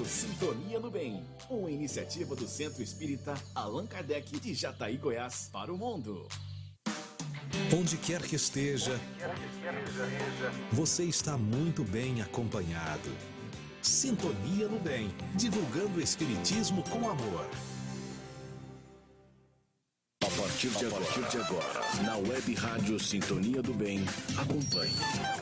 Rádio Sintonia do Bem, uma iniciativa do Centro Espírita Allan Kardec de Jataí, Goiás, para o mundo. Onde quer que esteja, você está muito bem acompanhado. Sintonia no Bem, divulgando o Espiritismo com amor. A partir de agora, na Web Rádio Sintonia do Bem, acompanhe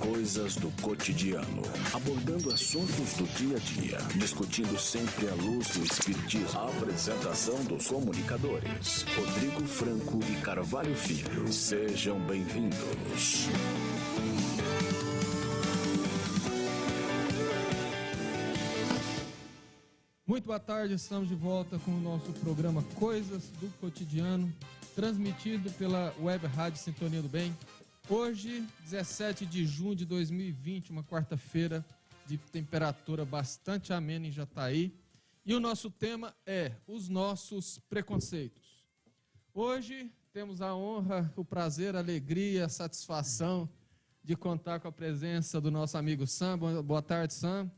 coisas do cotidiano, abordando assuntos do dia a dia, discutindo sempre à luz do Espiritismo. A apresentação dos comunicadores, Rodrigo Franco e Carvalho Filho. Sejam bem-vindos. Muito boa tarde, estamos de volta com o nosso programa Coisas do Cotidiano, transmitido pela Web Rádio Sintonia do Bem. Hoje, 17 de junho de 2020, uma quarta-feira de temperatura bastante amena em Jataí. E o nosso tema é os nossos preconceitos. Hoje temos a honra, o prazer, a alegria, a satisfação de contar com a presença do nosso amigo Sam. Boa tarde, Sam.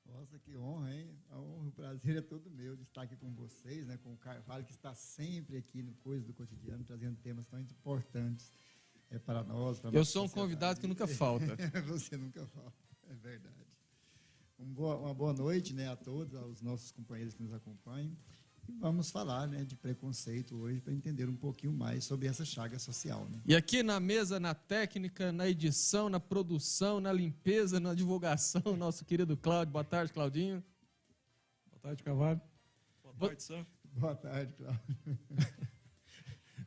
Nossa, que honra, hein? A honra, o prazer é todo meu de estar aqui com vocês, né? Com o Carvalho, que está sempre aqui no Coisa do Cotidiano, trazendo temas tão importantes para nós. Para eu sou um convidado que nunca falta. Você nunca falta, é verdade. Uma boa noite, né, a todos, aos nossos companheiros que nos acompanham. E vamos falar, né, de preconceito hoje para entender um pouquinho mais sobre essa chaga social, né? E aqui na mesa, na técnica, na edição, na produção, na limpeza, na divulgação, nosso querido Cláudio. Boa tarde, Claudinho. Boa tarde, Carvalho. Boa tarde, Sam. Boa tarde, Cláudio.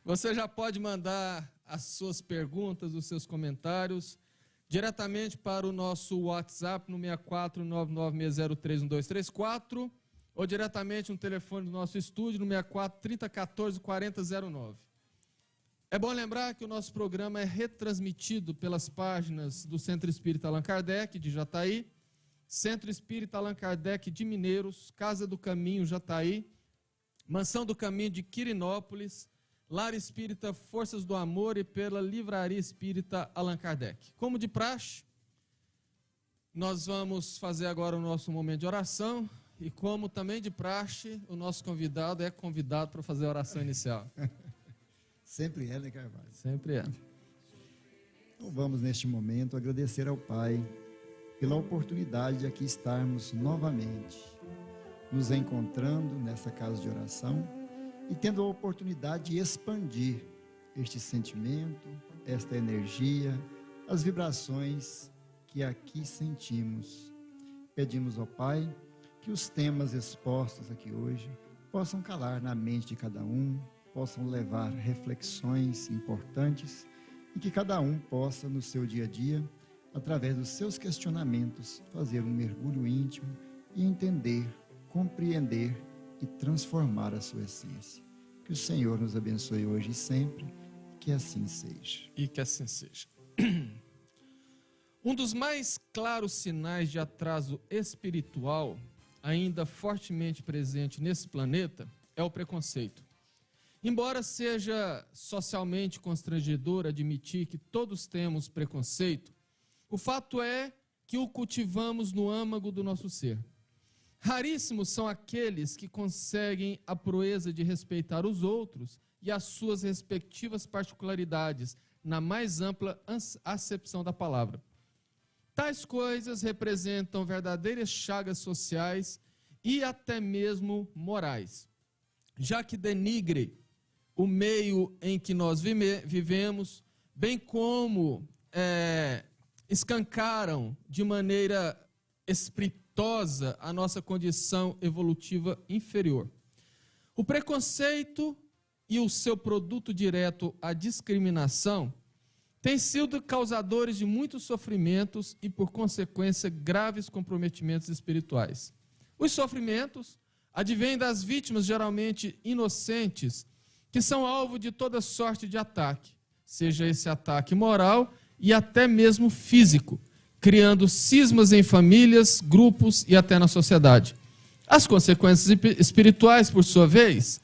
Você já pode mandar as suas perguntas, os seus comentários diretamente para o nosso WhatsApp no 64996031234 ou diretamente no telefone do nosso estúdio no 64 3014 4009. É bom lembrar que o nosso programa é retransmitido pelas páginas do Centro Espírita Allan Kardec de Jataí, Centro Espírita Allan Kardec de Mineiros, Casa do Caminho Jataí, Mansão do Caminho de Quirinópolis, Lar Espírita Forças do Amor e pela Livraria Espírita Allan Kardec. Como de praxe, nós vamos fazer agora o nosso momento de oração. E como também de praxe, o nosso convidado é convidado para fazer a oração inicial. Sempre é, né, Carvalho? Sempre é. Então vamos, neste momento, agradecer ao Pai pela oportunidade de aqui estarmos novamente, nos encontrando nessa casa de oração e tendo a oportunidade de expandir este sentimento, esta energia, as vibrações que aqui sentimos. Pedimos ao Pai que os temas expostos aqui hoje possam calar na mente de cada um, possam levar reflexões importantes e que cada um possa, no seu dia a dia, através dos seus questionamentos, fazer um mergulho íntimo e entender, compreender e transformar a sua essência. Que o Senhor nos abençoe hoje e sempre, que assim seja. E que assim seja. Um dos mais claros sinais de atraso espiritual ainda fortemente presente nesse planeta é o preconceito. Embora seja socialmente constrangedor admitir que todos temos preconceito, o fato é que o cultivamos no âmago do nosso ser. Raríssimos são aqueles que conseguem a proeza de respeitar os outros e as suas respectivas particularidades, na mais ampla acepção da palavra. Tais coisas representam verdadeiras chagas sociais e até mesmo morais, já que denigre o meio em que nós vivemos, bem como escancaram de maneira espiritosa a nossa condição evolutiva inferior. O preconceito e o seu produto direto, a discriminação, têm sido causadores de muitos sofrimentos e, por consequência, graves comprometimentos espirituais. Os sofrimentos advêm das vítimas geralmente inocentes, que são alvo de toda sorte de ataque, seja esse ataque moral e até mesmo físico, criando cismas em famílias, grupos e até na sociedade. As consequências espirituais, por sua vez,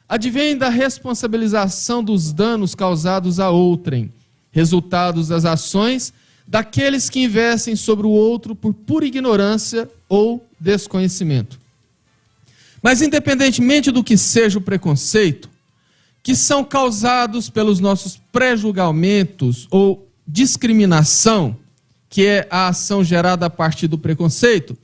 advêm da responsabilização dos danos causados a outrem, resultados das ações daqueles que investem sobre o outro por pura ignorância ou desconhecimento. Mas independentemente do que seja o preconceito, que são causados pelos nossos pré-julgamentos ou discriminação, que é a ação gerada a partir do preconceito,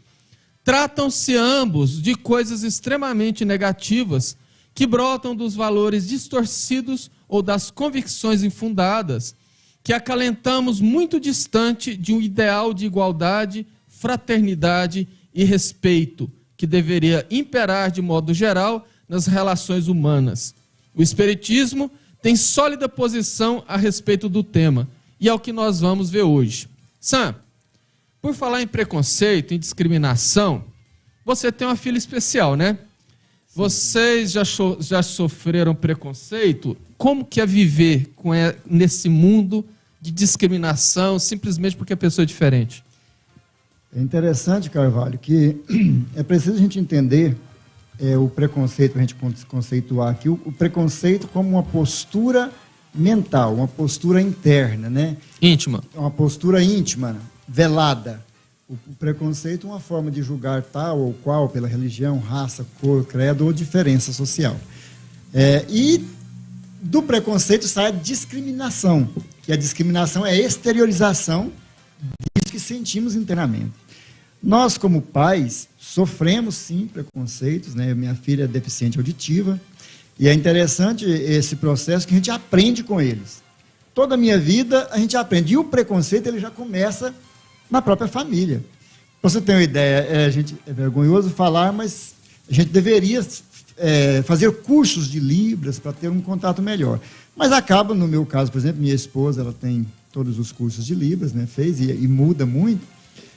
tratam-se ambos de coisas extremamente negativas que brotam dos valores distorcidos ou das convicções infundadas que acalentamos muito distante de um ideal de igualdade, fraternidade e respeito que deveria imperar de modo geral nas relações humanas. O Espiritismo tem sólida posição a respeito do tema, e é o que nós vamos ver hoje. Sam, por falar em preconceito, em discriminação, você tem uma filha especial, né? Sim. Vocês já sofreram preconceito? Como que é viver nesse mundo de discriminação, simplesmente porque a pessoa é diferente? É interessante, Carvalho, que é preciso a gente entender o preconceito, para a gente conceituar aqui, o preconceito como uma postura mental, uma postura interna, né? Íntima. Uma postura íntima, velada. O preconceito é uma forma de julgar tal ou qual pela religião, raça, cor, credo ou diferença social. E do preconceito sai a discriminação, que a discriminação é a exteriorização disso que sentimos internamente. Nós, como pais, sofremos, sim, preconceitos, né? Minha filha é deficiente auditiva, e é interessante esse processo que a gente aprende com eles. Toda a minha vida, a gente aprende. E o preconceito, ele já começa na própria família. Pra você ter uma ideia, é vergonhoso falar, mas a gente deveria fazer cursos de Libras para ter um contato melhor. Mas acaba, no meu caso, por exemplo, minha esposa, ela tem todos os cursos de Libras, né? Fez e muda muito.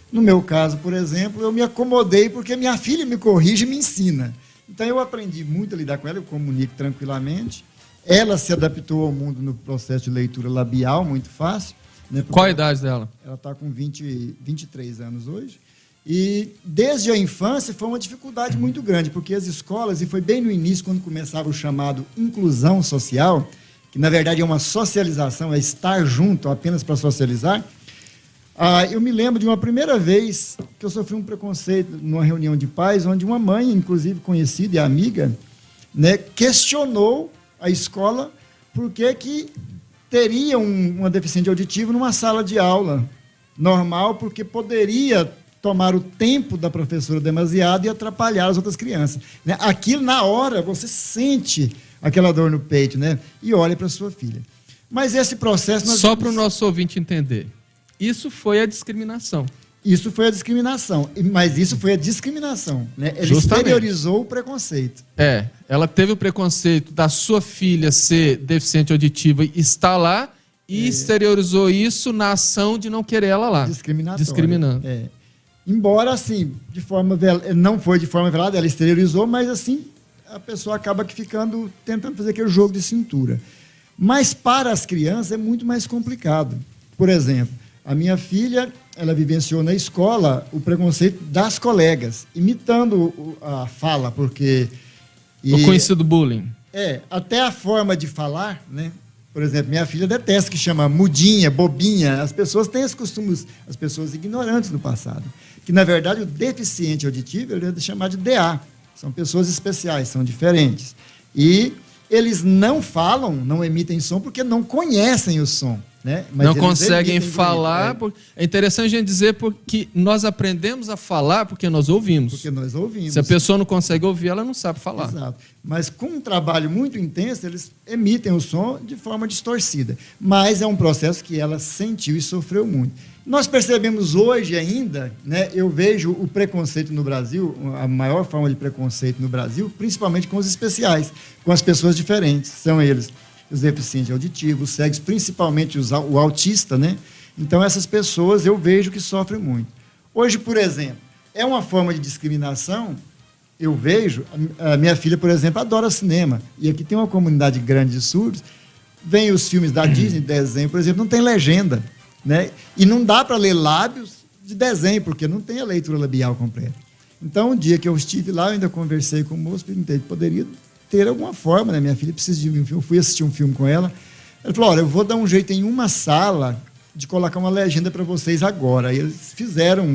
No meu caso, por exemplo, eu me acomodei porque minha filha me corrige e me ensina. Então, eu aprendi muito a lidar com ela, eu comunico tranquilamente. Ela se adaptou ao mundo no processo de leitura labial, muito fácil. Né? Qual a idade dela? Ela está com 23 anos hoje. E, desde a infância, foi uma dificuldade muito grande, porque as escolas, e foi bem no início, quando começava o chamado inclusão social, que, na verdade, é uma socialização, é estar junto apenas para socializar. Eu me lembro de uma primeira vez que eu sofri um preconceito numa reunião de pais, onde uma mãe, inclusive conhecida e amiga, né, questionou a escola por que teria uma deficiente auditiva numa sala de aula normal, porque poderia tomar o tempo da professora demasiado e atrapalhar as outras crianças. Né? Aquilo, na hora, você sente aquela dor no peito, né? E olha para sua filha. Mas esse processo... Só para o nosso ouvinte entender. Isso foi a discriminação. Isso foi a discriminação. Mas isso foi a discriminação. Né? Ele exteriorizou o preconceito. Ela teve o preconceito da sua filha ser deficiente auditiva e estar lá e exteriorizou isso na ação de não querer ela lá. Discriminando. Embora, assim, não foi de forma velada, ela exteriorizou, mas, assim, a pessoa acaba tentando fazer aquele jogo de cintura. Mas, para as crianças, é muito mais complicado. Por exemplo, a minha filha, ela vivenciou na escola o preconceito das colegas, imitando a fala, porque... O conhecido bullying. Até a forma de falar, né? Por exemplo, minha filha detesta que chama mudinha, bobinha. As pessoas têm esses costumes, as pessoas ignorantes no passado. Que, na verdade, o deficiente auditivo, ele é chamado de DA. São pessoas especiais, são diferentes. E eles não falam, não emitem som, porque não conhecem o som. Né? Mas não conseguem falar. É interessante a gente dizer porque nós aprendemos a falar porque nós ouvimos. Porque nós ouvimos. Se a pessoa não consegue ouvir, ela não sabe falar. Exato. Mas com um trabalho muito intenso, eles emitem o som de forma distorcida. Mas é um processo que ela sentiu e sofreu muito. Nós percebemos hoje ainda, né, eu vejo o preconceito no Brasil, a maior forma de preconceito no Brasil, principalmente com os especiais, com as pessoas diferentes. São eles os deficientes auditivos, os cegos, principalmente o autista, né? Então, essas pessoas eu vejo que sofrem muito. Hoje, por exemplo, é uma forma de discriminação, eu vejo, a minha filha, por exemplo, adora cinema, e aqui tem uma comunidade grande de surdos, vem os filmes da Disney, desenho, por exemplo, não tem legenda, né? E não dá para ler lábios de desenho, porque não tem a leitura labial completa. Então, um dia que eu estive lá, eu ainda conversei com o moço, perguntei, poderia ter alguma forma, né? Minha filha precisa de um filme, eu fui assistir um filme com ela, ela falou, olha, eu vou dar um jeito em uma sala de colocar uma legenda para vocês agora. Aí eles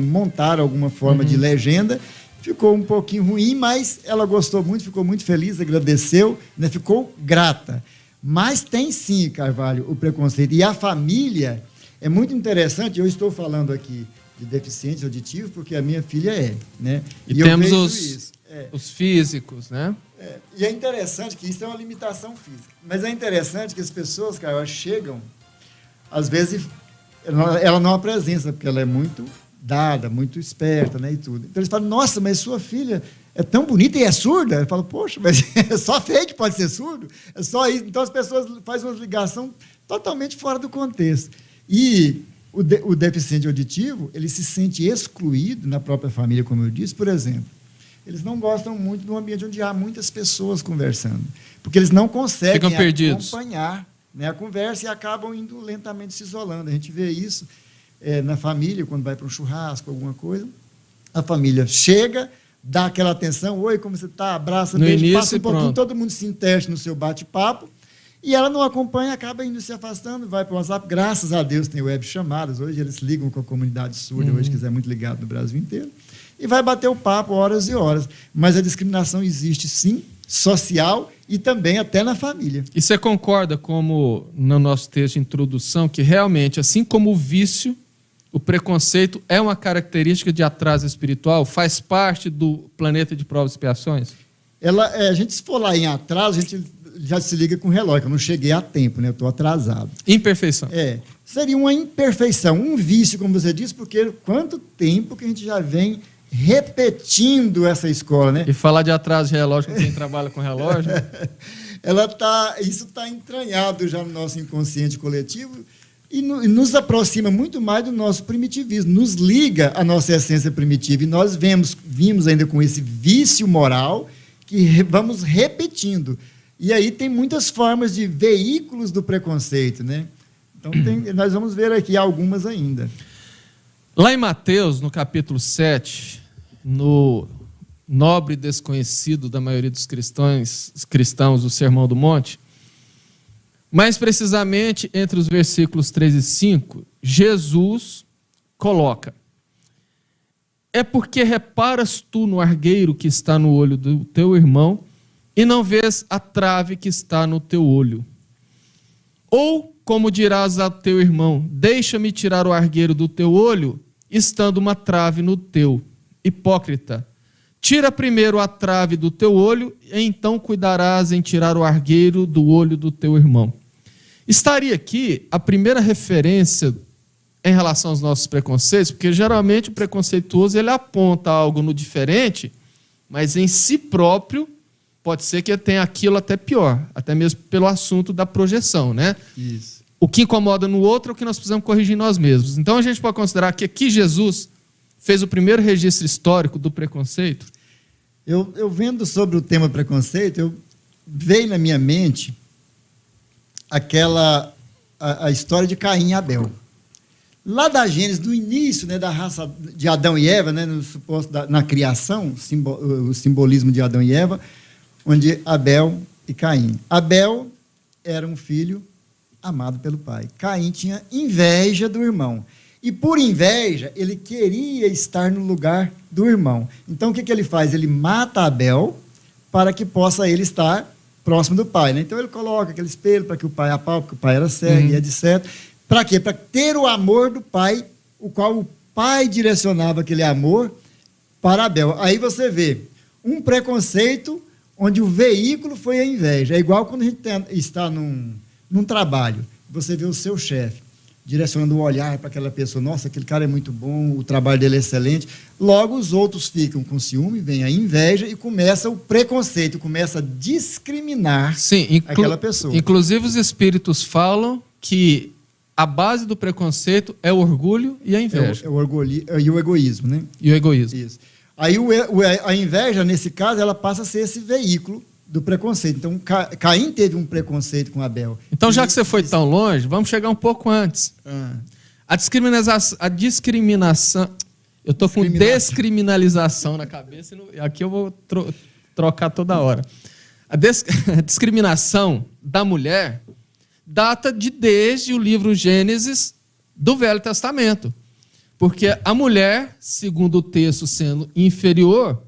montaram alguma forma de legenda. Ficou um pouquinho ruim, mas ela gostou muito, ficou muito feliz, agradeceu, né? Ficou grata. Mas tem sim, Carvalho, o preconceito. E a família é muito interessante. Eu estou falando aqui de deficientes auditivos porque a minha filha é, né? E temos os físicos, né? E é interessante que isso é uma limitação física. Mas é interessante que as pessoas, Carvalho, chegam, às vezes, ela não apresenta, porque ela é muito dada, muito esperta, né, e tudo. Então eles falam, nossa, mas sua filha é tão bonita e é surda? Eu falo, poxa, mas é só feio que pode ser surdo? É só isso. Então as pessoas fazem uma ligação totalmente fora do contexto. E o deficiente auditivo, ele se sente excluído na própria família, como eu disse. Por exemplo, eles não gostam muito do ambiente onde há muitas pessoas conversando, porque eles não conseguem acompanhar, né, a conversa e acabam indo lentamente se isolando. A gente vê isso na família, quando vai para um churrasco, alguma coisa, a família chega, dá aquela atenção, oi, como você está, abraça, beijo, passa um pouquinho, todo mundo se interte no seu bate-papo, e ela não acompanha, acaba indo se afastando, vai para o WhatsApp, graças a Deus tem web chamadas, hoje eles ligam com a comunidade surda, hoje que é muito ligado no Brasil inteiro, e vai bater o papo horas e horas, mas a discriminação existe sim, social e também até na família. E você concorda, como no nosso texto de introdução, que realmente, assim como o vício, o preconceito é uma característica de atraso espiritual? Faz parte do planeta de provas e expiações? A gente, se for lá em atraso, a gente já se liga com o relógio. Eu não cheguei a tempo, né? Eu estou atrasado. Imperfeição. Seria uma imperfeição, um vício, como você disse, porque quanto tempo que a gente já vem repetindo essa escola, né? E falar de atraso de relógio com quem trabalha com relógio? Isso está entranhado já no nosso inconsciente coletivo. E nos aproxima muito mais do nosso primitivismo, nos liga à nossa essência primitiva. E nós vimos ainda com esse vício moral que vamos repetindo. E aí tem muitas formas de veículos do preconceito, né? Então, nós vamos ver aqui algumas ainda. Lá em Mateus, no capítulo 7, no nobre desconhecido da maioria dos cristãos, o Sermão do Monte, mais precisamente, entre os versículos 3 e 5, Jesus coloca: é porque reparas tu no argueiro que está no olho do teu irmão e não vês a trave que está no teu olho? Ou como dirás ao teu irmão, deixa-me tirar o argueiro do teu olho, estando uma trave no teu? Hipócrita, tira primeiro a trave do teu olho, e então cuidarás em tirar o argueiro do olho do teu irmão. Estaria aqui a primeira referência em relação aos nossos preconceitos, porque geralmente o preconceituoso ele aponta algo no diferente, mas em si próprio pode ser que tenha aquilo até pior, até mesmo pelo assunto da projeção, né? Isso. O que incomoda no outro é o que nós precisamos corrigir nós mesmos. Então a gente pode considerar que aqui Jesus fez o primeiro registro histórico do preconceito. Eu vendo sobre o tema preconceito, veio na minha mente a história de Caim e Abel. Lá da Gênesis, do início, né, da raça de Adão e Eva, né, na criação, o simbolismo de Adão e Eva, onde Abel e Caim. Abel era um filho amado pelo pai. Caim tinha inveja do irmão. E por inveja, ele queria estar no lugar do irmão. Então, o que ele faz? Ele mata Abel para que possa ele estar próximo do pai, né? Então, ele coloca aquele espelho para que o pai apalpe, porque o pai era cego, e etc. Para quê? Para ter o amor do pai, o qual o pai direcionava aquele amor para Abel. Aí você vê um preconceito onde o veículo foi a inveja. É igual quando a gente está num trabalho, você vê o seu chefe direcionando o olhar para aquela pessoa, nossa, aquele cara é muito bom, o trabalho dele é excelente. Logo, os outros ficam com ciúme, vem a inveja e começa o preconceito, começa a discriminar aquela pessoa. Inclusive, os espíritos falam que a base do preconceito é o orgulho e a inveja. É o orgulho e o egoísmo, né? E o egoísmo. Isso. Aí a inveja, nesse caso, ela passa a ser esse veículo do preconceito. Então, Caim teve um preconceito com Abel. Então, já que você foi tão longe, vamos chegar um pouco antes. A discriminação... Eu estou com descriminalização na cabeça, e aqui eu vou trocar toda hora. A discriminação da mulher data desde o livro Gênesis do Velho Testamento. Porque a mulher, segundo o texto sendo inferior,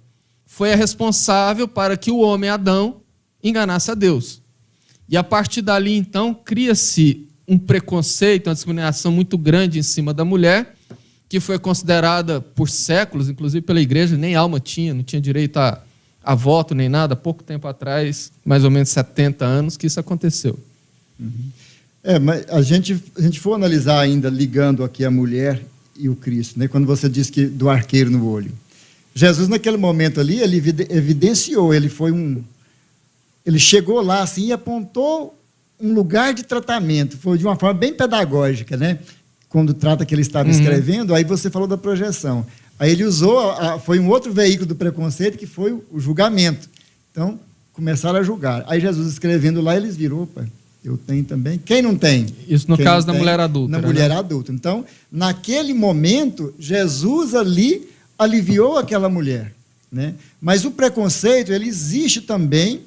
foi a responsável para que o homem Adão enganasse a Deus. E a partir dali, então, cria-se um preconceito, uma discriminação muito grande em cima da mulher, que foi considerada por séculos, inclusive pela igreja, nem alma tinha, não tinha direito a voto nem nada. Pouco tempo atrás, mais ou menos 70 anos, que isso aconteceu. Mas a gente for analisar ainda, ligando aqui a mulher e o Cristo, né? Quando você diz que do arqueiro no olho. Jesus, naquele momento ali, ele evidenciou, ele chegou lá assim, e apontou um lugar de tratamento, foi de uma forma bem pedagógica, né? Quando trata que ele estava escrevendo, aí você falou da projeção. Aí ele usou, foi um outro veículo do preconceito, que foi o julgamento. Então, começaram a julgar. Aí Jesus escrevendo lá, eles viram, opa, eu tenho também. Quem não tem? Isso no caso da mulher adulta. Na mulher adulta. Então, naquele momento, Jesus ali aliviou aquela mulher, né? Mas o preconceito, ele existe também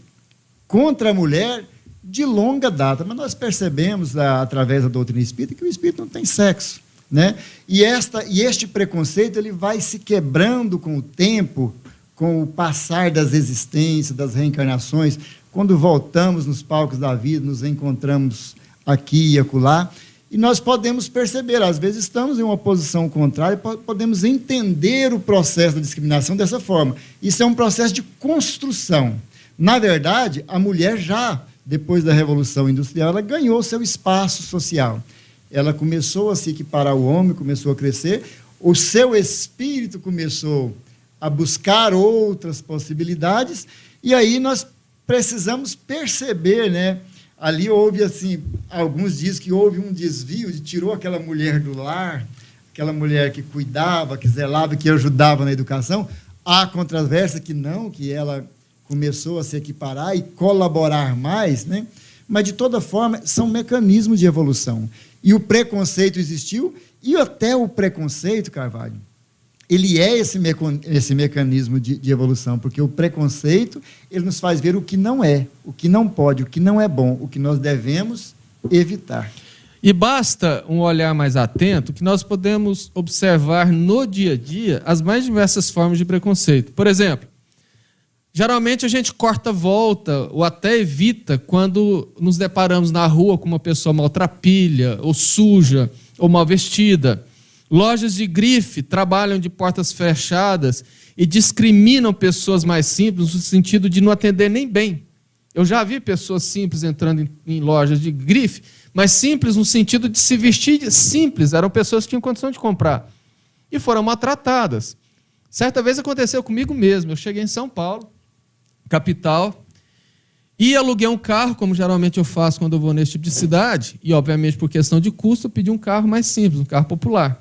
contra a mulher de longa data. Mas nós percebemos, através da doutrina espírita, que o espírito não tem sexo, né? E este preconceito, ele vai se quebrando com o tempo, com o passar das existências, das reencarnações. Quando voltamos nos palcos da vida, nos encontramos aqui e acolá, e nós podemos perceber, às vezes estamos em uma posição contrária, podemos entender o processo da discriminação dessa forma. Isso é um processo de construção. Na verdade, a mulher já, depois da Revolução Industrial, ela ganhou seu espaço social. Ela começou a se equiparar ao homem, começou a crescer, o seu espírito começou a buscar outras possibilidades, e aí nós precisamos perceber, né? Ali houve, assim, alguns dizem que houve um desvio, tirou aquela mulher do lar, aquela mulher que cuidava, que zelava, que ajudava na educação. Há controvérsia que não, que ela começou a se equiparar e colaborar mais, né? Mas, de toda forma, são mecanismos de evolução. E o preconceito existiu, e até o preconceito, Carvalho, ele é esse mecanismo de evolução, porque o preconceito, ele nos faz ver o que não é, o que não pode, o que não é bom, o que nós devemos evitar. E basta um olhar mais atento que nós podemos observar no dia a dia as mais diversas formas de preconceito. Por exemplo, geralmente a gente corta a volta ou até evita quando nos deparamos na rua com uma pessoa maltrapilha, ou suja, ou mal vestida. Lojas de grife trabalham de portas fechadas e discriminam pessoas mais simples no sentido de não atender nem bem. Eu já vi pessoas simples entrando em lojas de grife, mas simples no sentido de se vestir simples. Eram pessoas que tinham condição de comprar e foram maltratadas. Certa vez aconteceu comigo mesmo. Eu cheguei em São Paulo, capital, e aluguei um carro, como geralmente eu faço quando eu vou nesse tipo de cidade, e obviamente por questão de custo eu pedi um carro mais simples, um carro popular.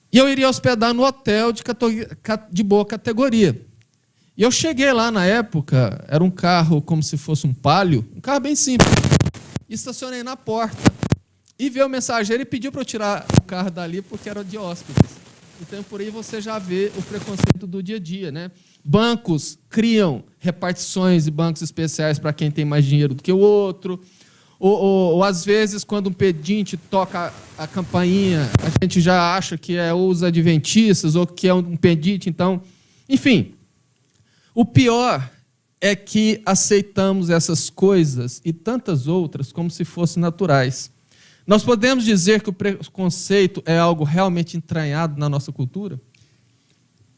E eu iria hospedar no hotel de boa categoria. E eu cheguei lá na época, era um carro como se fosse um Palio, um carro bem simples. Estacionei na porta e veio o mensageiro e pediu para eu tirar o carro dali porque era de hóspedes. Então, por aí você já vê o preconceito do dia a dia, né? Bancos criam repartições de bancos especiais para quem tem mais dinheiro do que o outro. Ou às vezes, quando um pedinte toca a campainha, a gente já acha que é os adventistas ou que é um pedinte. Então, enfim, o pior é que aceitamos essas coisas e tantas outras como se fossem naturais. Nós podemos dizer que o preconceito é algo realmente entranhado na nossa cultura?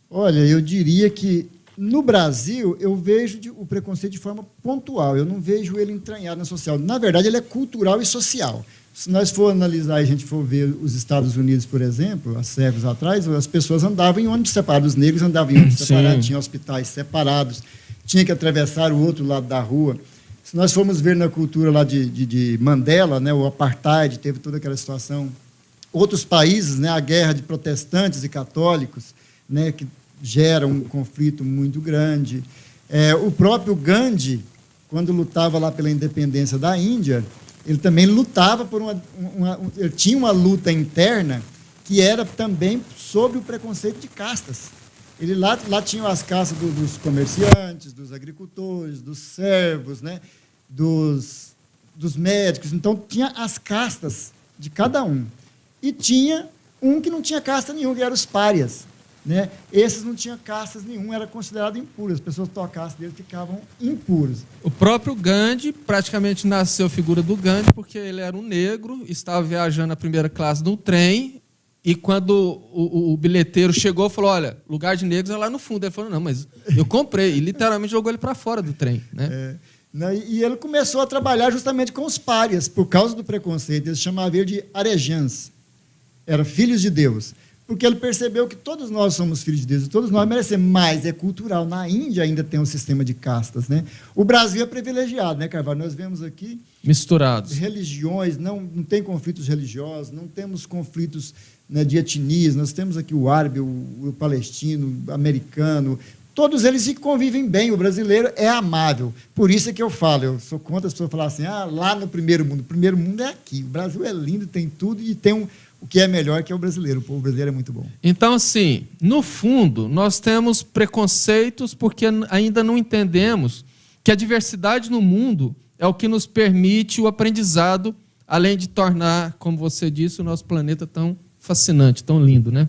Olha, eu diria que no Brasil eu vejo o preconceito de forma pontual, eu não vejo ele entranhado na social. Na verdade, ele é cultural e social. Se nós for analisar e a gente for ver os Estados Unidos, por exemplo, há séculos atrás, as pessoas andavam em ônibus separados, os negros andavam em ônibus separados, tinha hospitais separados, tinha que atravessar o outro lado da rua. Se nós formos ver na cultura lá de Mandela, né, o apartheid, teve toda aquela situação. Outros países, né, a guerra de protestantes e católicos, né, que gera um conflito muito grande. O próprio Gandhi, quando lutava lá pela independência da Índia, ele também lutava por ele tinha uma luta interna que era também sobre o preconceito de castas. Ele lá tinha as castas dos comerciantes, dos agricultores, dos servos, né, dos médicos. Então, tinha as castas de cada um. e tinha um que não tinha casta nenhuma, que eram os párias. Né? Esses não tinham castas nenhuma, era considerado impuro. As pessoas que tocassem dele ficavam impuros. O próprio Gandhi, praticamente nasceu a figura do Gandhi, porque ele era um negro, estava viajando na primeira classe de um trem, e quando o bilheteiro chegou, falou, olha, lugar de negros é lá no fundo. Ele falou, não, mas eu comprei. E literalmente jogou ele para fora do trem. Né? E ele começou a trabalhar justamente com os párias, por causa do preconceito. Eles chamavam ele de arejãs. Eram filhos de Deus. Porque ele percebeu que todos nós somos filhos de Deus, e todos nós merecemos, mas é cultural. Na Índia ainda tem um sistema de castas. Né? O Brasil é privilegiado, né, Carvalho? Nós vemos aqui... misturados. Religiões, não tem conflitos religiosos, não temos conflitos, né, de etnias, nós temos aqui o árabe, o palestino, o americano, todos eles convivem bem, o brasileiro é amável. Por isso é que eu falo, eu sou contra as pessoas falarem assim, lá no primeiro mundo é aqui, o Brasil é lindo, tem tudo, e tem o que é melhor, que é o brasileiro. O povo brasileiro é muito bom. Então, assim, no fundo, nós temos preconceitos porque ainda não entendemos que a diversidade no mundo é o que nos permite o aprendizado, além de tornar, como você disse, o nosso planeta tão fascinante, tão lindo, né?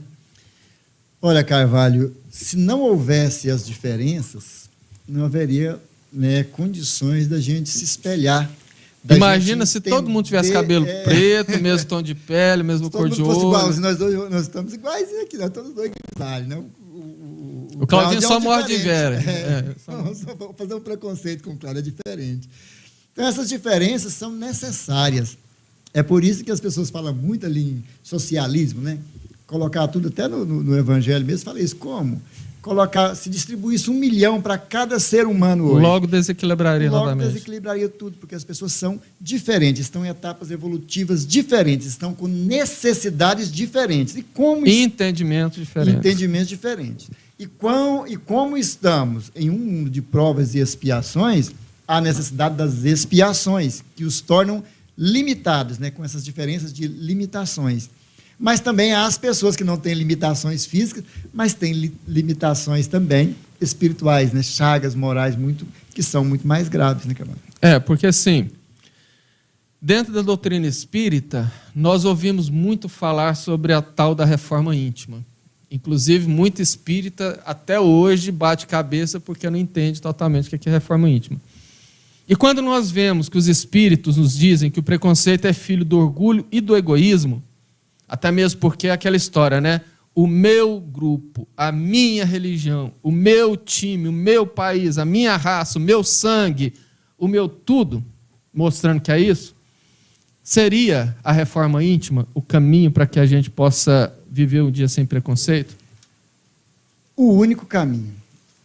Olha, Carvalho, se não houvesse as diferenças, não haveria, né, condições da gente se espelhar. Imagina se todo mundo tivesse cabelo preto, mesmo tom de pele, mesmo cor de olho. Igual, nós estamos iguais aqui, nós todos dois iguais, né? O Claudinho só morre de Vera. Vou fazer um preconceito com o Cláudio, é diferente. Então, essas diferenças são necessárias. É por isso que as pessoas falam muito ali em socialismo, né? Colocar tudo, até no Evangelho mesmo, fala isso, como? Se distribuísse 1 milhão para cada ser humano hoje. Logo desequilibraria novamente. Logo desequilibraria tudo, porque as pessoas são diferentes, estão em etapas evolutivas diferentes, estão com necessidades diferentes. Entendimentos diferentes. E como estamos em um mundo de provas e expiações, há necessidade das expiações, que os tornam limitados, né, com essas diferenças de limitações. Mas também há as pessoas que não têm limitações físicas, mas têm limitações também espirituais, né? Chagas morais que são muito mais graves, né, Carvalho? Porque assim, dentro da doutrina espírita, nós ouvimos muito falar sobre a tal da reforma íntima. Inclusive, muito espírita, até hoje, bate cabeça porque não entende totalmente o que é reforma íntima. E quando nós vemos que os espíritos nos dizem que o preconceito é filho do orgulho e do egoísmo, até mesmo porque é aquela história, né? O meu grupo, a minha religião, o meu time, o meu país, a minha raça, o meu sangue, o meu tudo, mostrando que é isso, seria a reforma íntima o caminho para que a gente possa viver um dia sem preconceito? O único caminho,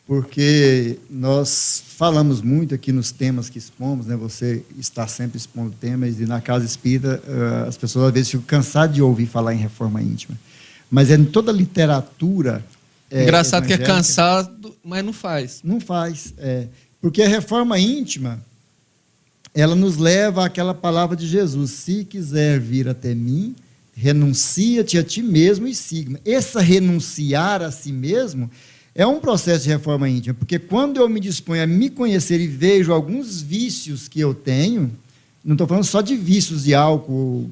porque nós falamos muito aqui nos temas que expomos, né? Você está sempre expondo temas, e na Casa Espírita as pessoas às vezes ficam cansadas de ouvir falar em reforma íntima. Mas é em toda a literatura... Engraçado que é cansado, mas não faz. Não faz, porque a reforma íntima, ela nos leva àquela palavra de Jesus, se quiser vir até mim, renuncia-te a ti mesmo e siga-me. Essa renunciar a si mesmo é um processo de reforma íntima, porque quando eu me disponho a me conhecer e vejo alguns vícios que eu tenho, não estou falando só de vícios de álcool,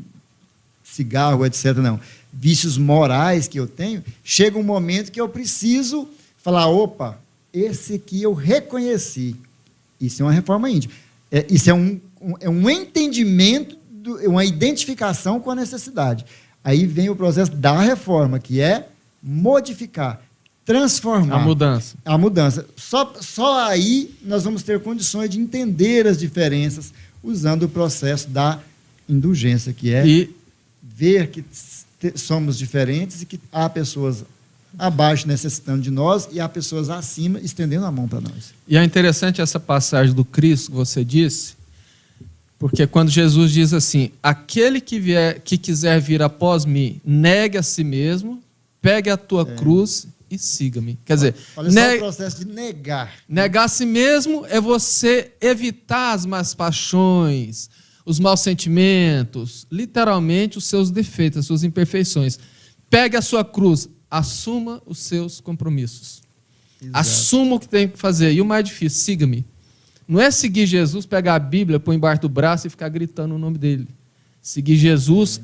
cigarro, etc., não. Vícios morais que eu tenho, chega um momento que eu preciso falar, opa, esse aqui eu reconheci. Isso é uma reforma íntima. Isso é um entendimento, uma identificação com a necessidade. Aí vem o processo da reforma, que é modificar, transformar. A mudança. Só aí nós vamos ter condições de entender as diferenças usando o processo da indulgência, que é ver que somos diferentes e que há pessoas abaixo necessitando de nós e há pessoas acima estendendo a mão para nós. E é interessante essa passagem do Cristo que você disse, porque quando Jesus diz assim, aquele que quiser vir após mim, negue a si mesmo, pegue a tua cruz e siga-me. Quer dizer, olha só o processo de negar. Negar a si mesmo é você evitar as más paixões, os maus sentimentos, literalmente os seus defeitos, as suas imperfeições. Pegue a sua cruz, assuma os seus compromissos. Exato. Assuma o que tem que fazer. E o mais difícil, siga-me. Não é seguir Jesus, pegar a Bíblia, pôr embaixo do braço e ficar gritando o nome dele. Seguir Jesus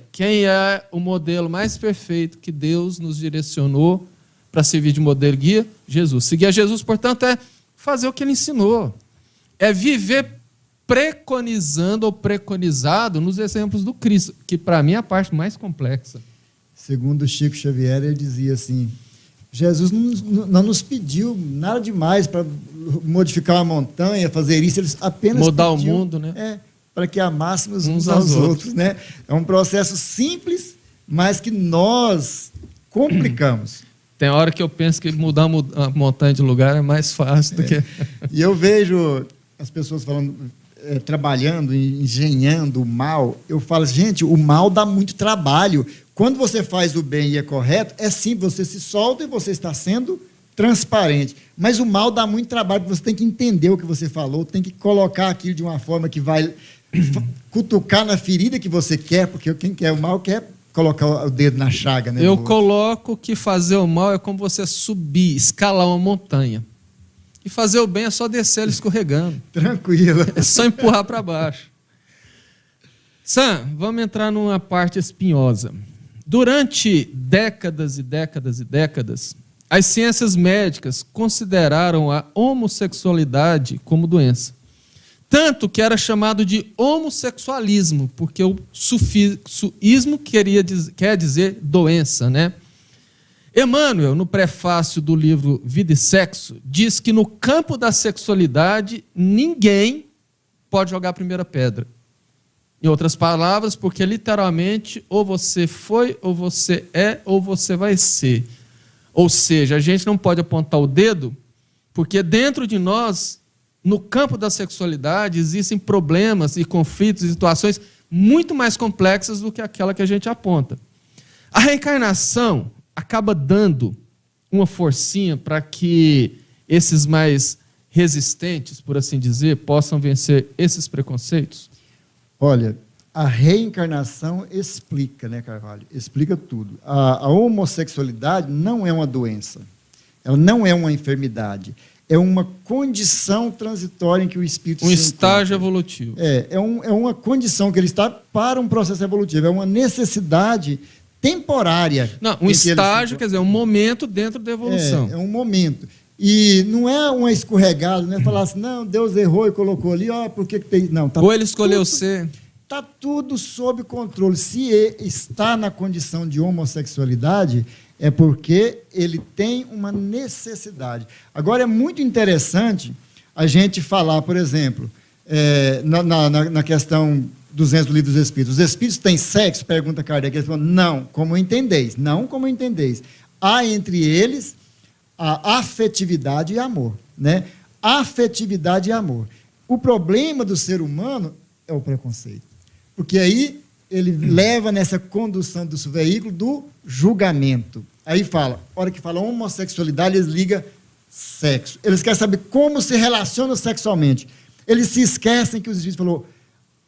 quem é o modelo mais perfeito que Deus nos direcionou para servir de modelo guia? Jesus. Seguir a Jesus, portanto, é fazer o que ele ensinou. É viver preconizando ou preconizado nos exemplos do Cristo, que para mim é a parte mais complexa. Segundo Chico Xavier, ele dizia assim, Jesus não nos pediu nada demais para modificar uma montanha, fazer isso, ele apenas mudar pediu, o mundo, né? Para que amássemos uns aos outros, né? É um processo simples, mas que nós complicamos. Tem hora que eu penso que mudar a montanha de lugar é mais fácil do que... E eu vejo as pessoas falando, trabalhando, engenhando o mal. Eu falo, gente, o mal dá muito trabalho. Quando você faz o bem e é correto, é simples, você se solta e você está sendo transparente. Mas o mal dá muito trabalho, porque você tem que entender o que você falou, tem que colocar aquilo de uma forma que vai cutucar na ferida que você quer, porque quem quer o mal quer colocar o dedo na chaga. Né, eu coloco que fazer o mal é como você subir, escalar uma montanha. E fazer o bem é só descer ela escorregando. Tranquilo. É só empurrar para baixo. Sam, vamos entrar numa parte espinhosa. Durante décadas e décadas e décadas, as ciências médicas consideraram a homossexualidade como doença. Tanto que era chamado de homossexualismo, porque o sufismo quer dizer doença, né? Emmanuel, no prefácio do livro Vida e Sexo, diz que no campo da sexualidade ninguém pode jogar a primeira pedra. Em outras palavras, porque literalmente ou você foi, ou você é, ou você vai ser. Ou seja, a gente não pode apontar o dedo, porque dentro de nós, no campo da sexualidade, existem problemas e conflitos e situações muito mais complexas do que aquela que a gente aponta. A reencarnação acaba dando uma forcinha para que esses mais resistentes, por assim dizer, possam vencer esses preconceitos? Olha, a reencarnação explica, né, Carvalho? Explica tudo. A homossexualidade não é uma doença, ela não é uma enfermidade, é uma condição transitória em que o espírito se encontra. Um estágio evolutivo. É uma condição que ele está para um processo evolutivo, é uma necessidade temporária. Não, um estágio, quer dizer, um momento dentro da evolução. É um momento. E não é uma escorregada, não é falar assim, não, Deus errou e colocou ali, por que tem... Não, ou ele escolheu ser. Está tudo sob controle. Se está na condição de homossexualidade, é porque ele tem uma necessidade. Agora, é muito interessante a gente falar, por exemplo, na questão 200 do Livro dos Espíritos. Os Espíritos têm sexo? Pergunta Kardec. Ele falou, não, como entendeis. Não como entendeis. Há entre eles a afetividade e amor. Né? Afetividade e amor. O problema do ser humano é o preconceito. Porque aí ele leva nessa condução do veículo do julgamento. Aí fala, a hora que fala homossexualidade, eles ligam sexo. Eles querem saber como se relacionam sexualmente. Eles se esquecem que os Espíritos falou,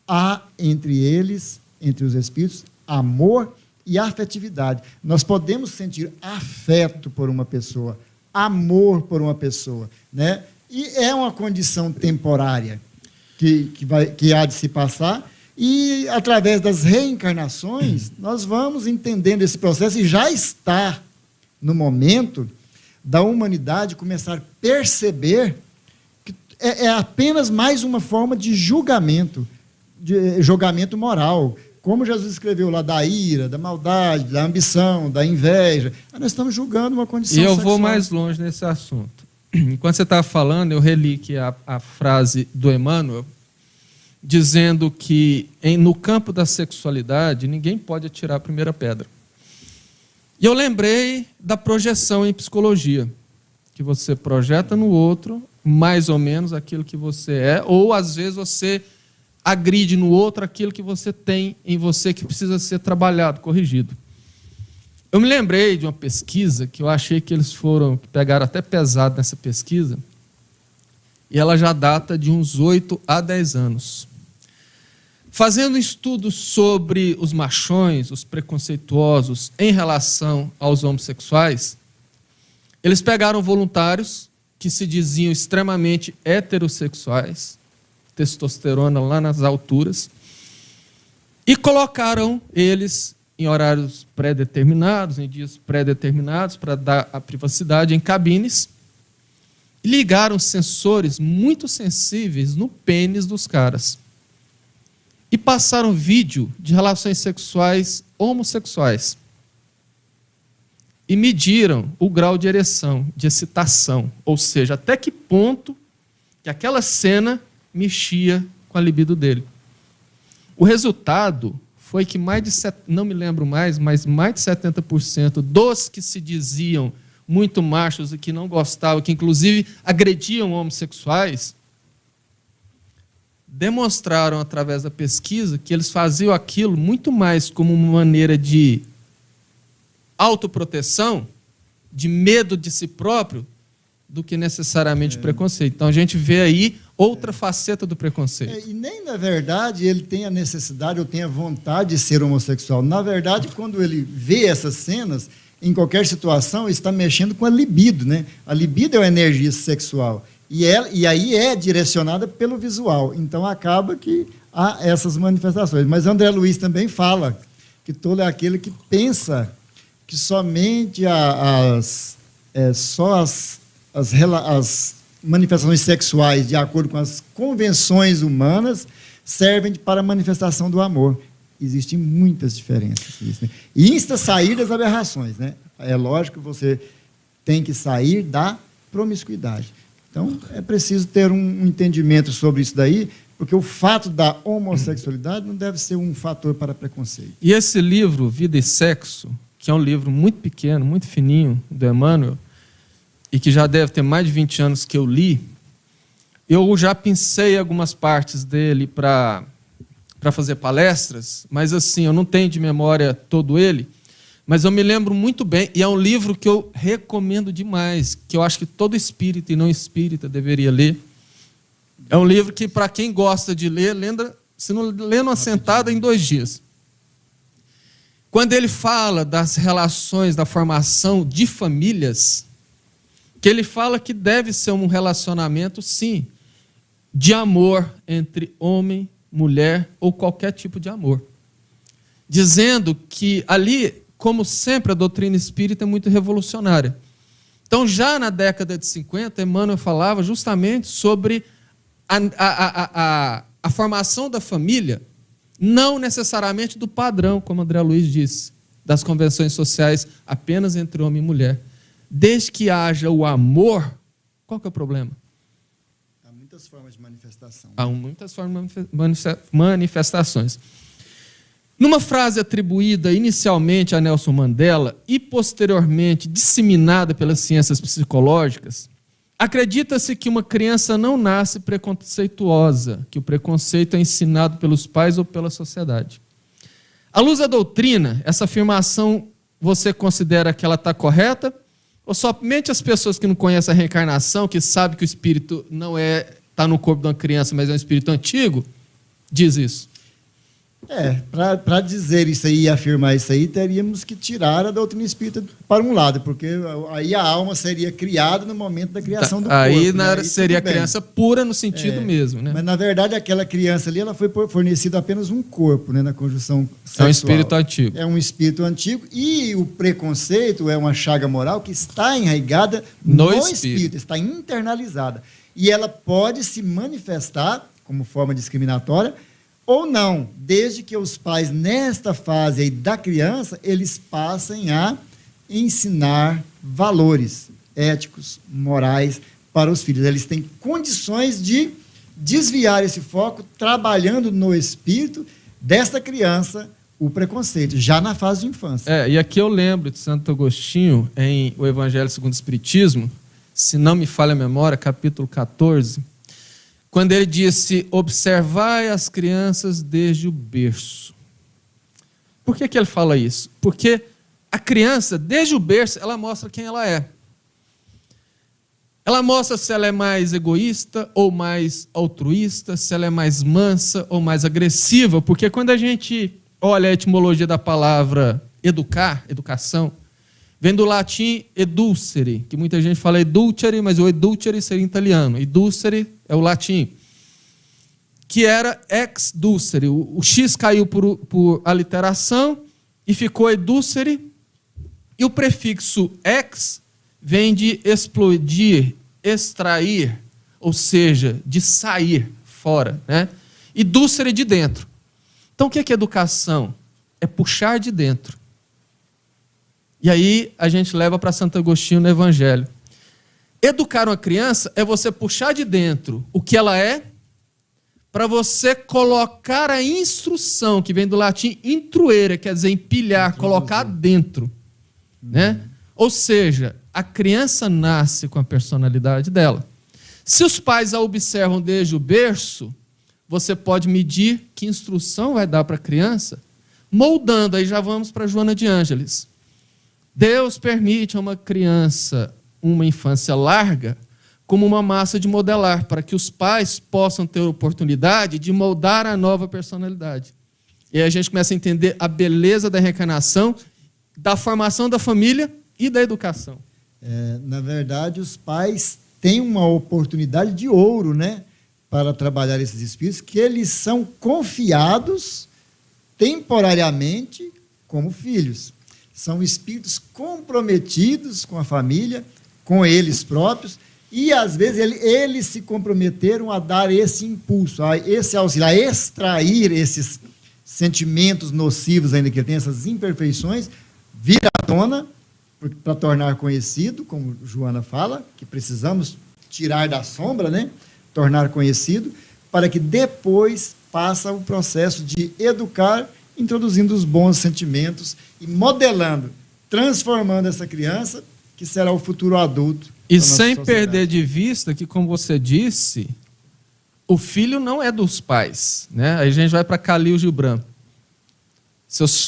há entre eles, entre os Espíritos, amor e afetividade. Nós podemos sentir afeto por uma pessoa, amor por uma pessoa, né? E é uma condição temporária que há de se passar, e através das reencarnações nós vamos entendendo esse processo, e já está no momento da humanidade começar a perceber que é apenas mais uma forma de julgamento moral, como Jesus escreveu lá da ira, da maldade, da ambição, da inveja. Nós estamos julgando uma condição sexual. E eu vou mais longe nesse assunto. Enquanto você estava falando, eu reli que a frase do Emmanuel, dizendo que no campo da sexualidade ninguém pode atirar a primeira pedra. E eu lembrei da projeção em psicologia, que você projeta no outro mais ou menos aquilo que você é, ou às vezes você agride no outro aquilo que você tem em você que precisa ser trabalhado, corrigido. Eu me lembrei de uma pesquisa que eu achei que pegaram até pesado nessa pesquisa, e ela já data de uns 8 a 10 anos. Fazendo estudos sobre os machões, os preconceituosos em relação aos homossexuais, eles pegaram voluntários que se diziam extremamente heterossexuais, testosterona lá nas alturas, E colocaram eles em horários pré-determinados, em dias pré-determinados, para dar a privacidade em cabines, e ligaram sensores muito sensíveis no pênis dos caras. E passaram vídeo de relações sexuais homossexuais. E mediram o grau de ereção, de excitação, ou seja, até que ponto que aquela cena mexia com a libido dele. O resultado foi que não me lembro mais, mas mais de 70% dos que se diziam muito machos e que não gostavam, que inclusive agrediam homossexuais, demonstraram através da pesquisa que eles faziam aquilo muito mais como uma maneira de autoproteção, de medo de si próprio, do que necessariamente preconceito. Então a gente vê aí outra faceta do preconceito. E nem, na verdade, ele tem a necessidade ou tem a vontade de ser homossexual. Na verdade, quando ele vê essas cenas, em qualquer situação, ele está mexendo com a libido, né? A libido é uma energia sexual. E aí é direcionada pelo visual. Então acaba que há essas manifestações. Mas André Luiz também fala que tolo é aquele que pensa que somente as manifestações sexuais, de acordo com as convenções humanas, servem para a manifestação do amor. Existem muitas diferenças. Né? E insta sair das aberrações. Né? É lógico que você tem que sair da promiscuidade. Então, é preciso ter um entendimento sobre isso daí, porque o fato da homossexualidade não deve ser um fator para preconceito. E esse livro, Vida e Sexo, que é um livro muito pequeno, muito fininho, do Emmanuel, e que já deve ter mais de 20 anos que eu li, eu já pensei algumas partes dele para fazer palestras, mas assim, eu não tenho de memória todo ele, mas eu me lembro muito bem, e é um livro que eu recomendo demais, que eu acho que todo espírita e não espírita deveria ler. É um livro que, para quem gosta de ler, se não lê numa sentada, em 2 dias. Quando ele fala das relações, da formação de famílias, que ele fala que deve ser um relacionamento, sim, de amor entre homem, mulher ou qualquer tipo de amor. Dizendo que ali, como sempre, a doutrina espírita é muito revolucionária. Então, já na década de 50, Emmanuel falava justamente sobre a formação da família, não necessariamente do padrão, como André Luiz disse, das convenções sociais apenas entre homem e mulher. Desde que haja o amor, qual que é o problema? Há muitas formas de manifestação. Há muitas formas de manifestações. Numa frase atribuída inicialmente a Nelson Mandela e posteriormente disseminada pelas ciências psicológicas, acredita-se que uma criança não nasce preconceituosa, que o preconceito é ensinado pelos pais ou pela sociedade. À luz da doutrina, essa afirmação você considera que ela está correta? Ou somente as pessoas que não conhecem a reencarnação, que sabem que o espírito não está no corpo de uma criança, mas é um espírito antigo, diz isso? Para dizer isso aí e afirmar isso aí, teríamos que tirar a doutrina espírita para um lado, porque aí a alma seria criada no momento da criação do corpo. Aí né? seria a criança pura no sentido mesmo. Né? Mas, na verdade, aquela criança ali ela foi fornecida apenas um corpo, né, na conjunção sexual. É um espírito antigo. É um espírito antigo e o preconceito é uma chaga moral que está enraigada no espírito, está internalizada. E ela pode se manifestar como forma discriminatória ou não, desde que os pais, nesta fase aí da criança, eles passem a ensinar valores éticos, morais para os filhos. Eles têm condições de desviar esse foco, trabalhando no espírito desta criança o preconceito, já na fase de infância. E aqui eu lembro de Santo Agostinho, em O Evangelho segundo o Espiritismo, se não me falha a memória, capítulo 14, quando ele disse, observai as crianças desde o berço. Por que ele fala isso? Porque a criança, desde o berço, ela mostra quem ela é. Ela mostra se ela é mais egoísta ou mais altruísta, se ela é mais mansa ou mais agressiva, porque quando a gente olha a etimologia da palavra educar, educação, vem do latim edulcere, que muita gente fala edulcere, mas o edulcere seria em italiano. Edulcere é o latim. que era ex dúcere. O X caiu por aliteração e ficou edúcere. E o prefixo ex vem de explodir, extrair, ou seja, de sair fora, né? E dúcere de dentro. Então, o que é educação? É puxar de dentro. E aí a gente leva para Santo Agostinho no Evangelho. Educar uma criança é você puxar de dentro o que ela é, para você colocar a instrução, que vem do latim intruere, quer dizer empilhar, colocar dentro. Né? Ou seja, a criança nasce com a personalidade dela. Se os pais a observam desde o berço, você pode medir que instrução vai dar para a criança, moldando. Aí já vamos para Joana de Ângeles. Deus permite a uma criança uma infância larga como uma massa de modelar, para que os pais possam ter a oportunidade de moldar a nova personalidade. E aí a gente começa a entender a beleza da reencarnação, da formação da família e da educação. Na verdade, os pais têm uma oportunidade de ouro, né, para trabalhar esses espíritos, que eles são confiados temporariamente como filhos. São espíritos comprometidos com a família, com eles próprios, e às vezes eles se comprometeram a dar esse impulso, a esse auxílio, a extrair esses sentimentos nocivos ainda que tem, essas imperfeições, vir à tona para tornar conhecido, como Joana fala, que precisamos tirar da sombra, né? Tornar conhecido, para que depois faça o processo de educar, introduzindo os bons sentimentos e modelando, transformando essa criança, que será o futuro adulto. E sem perder de vista que, como você disse, o filho não é dos pais, né? Aí a gente vai para Khalil Gibran.